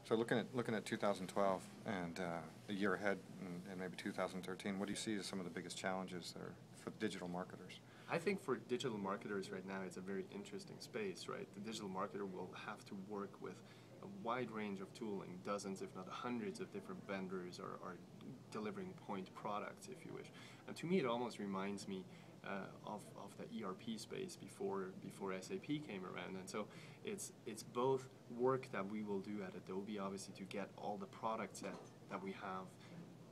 So looking at 2012 and a year ahead, and maybe 2013, what do you see as some of the biggest challenges there for digital marketers? I think for digital marketers right now, it's a very interesting space, right? The digital marketer will have to work with a wide range of tooling, dozens, if not hundreds of different vendors are delivering point products, if you wish. And to me, it almost reminds me of the ERP space before SAP came around. And so it's both work that we will do at Adobe, obviously, to get all the products that we have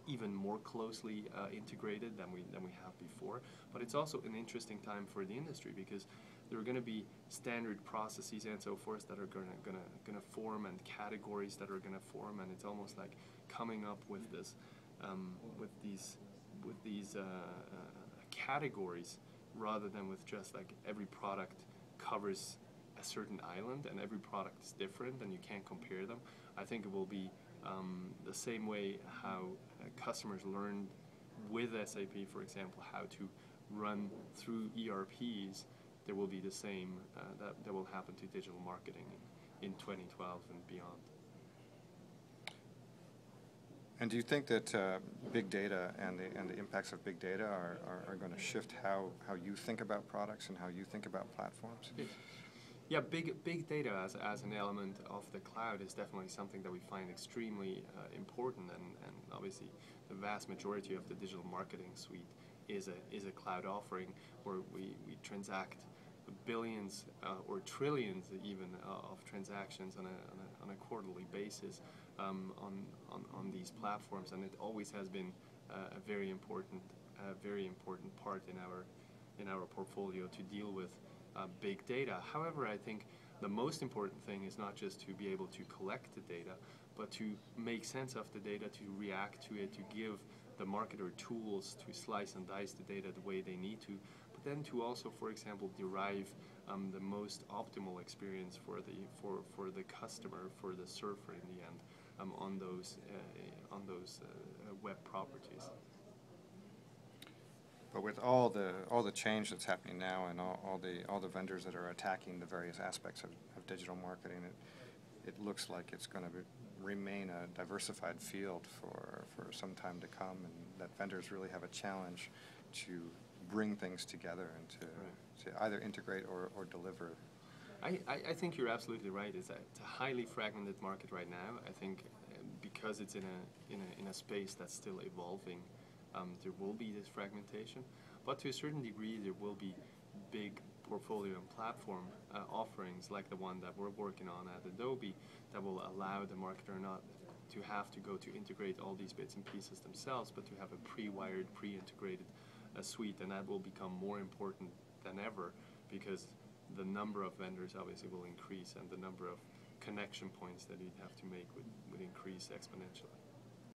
even more closely integrated than we have before. But it's also an interesting time for the industry because there are going to be standard processes and so forth that are gonna form, and categories that are going to form, and it's almost like coming up with this with these categories rather than with just like every product covers a certain island and every product is different and you can't compare them. I think it will be the same way how customers learned with SAP, for example, how to run through ERPs. There will be the same that will happen to digital marketing in 2012 and beyond. And do you think that big data and the impacts of big data are going to shift how you think about products and how you think about platforms? Yeah, big data as an element of the cloud is definitely something that we find extremely important, and obviously the vast majority of the digital marketing suite is a cloud offering where we transact billions or trillions even of transactions on a quarterly basis on these platforms, and it always has been a very important part in our portfolio to deal with big data. However, I think the most important thing is not just to be able to collect the data, but to make sense of the data, to react to it, to give the marketer tools to slice and dice the data the way they need to, but then to also, for example, derive the most optimal experience for the customer, for the surfer in the end, on those web properties. But with all the change that's happening now and all the vendors that are attacking the various aspects of digital marketing, it looks like it's going to remain a diversified field for some time to come, and that vendors really have a challenge to bring things together and to either integrate or deliver. I think you're absolutely right. It's a highly fragmented market right now. I think because it's in a space that's still evolving, there will be this fragmentation, but to a certain degree there will be big portfolio and platform offerings like the one that we're working on at Adobe that will allow the marketer not to have to go to integrate all these bits and pieces themselves, but to have a pre-wired, pre-integrated suite, and that will become more important than ever because the number of vendors obviously will increase and the number of connection points that you'd have to make would increase exponentially.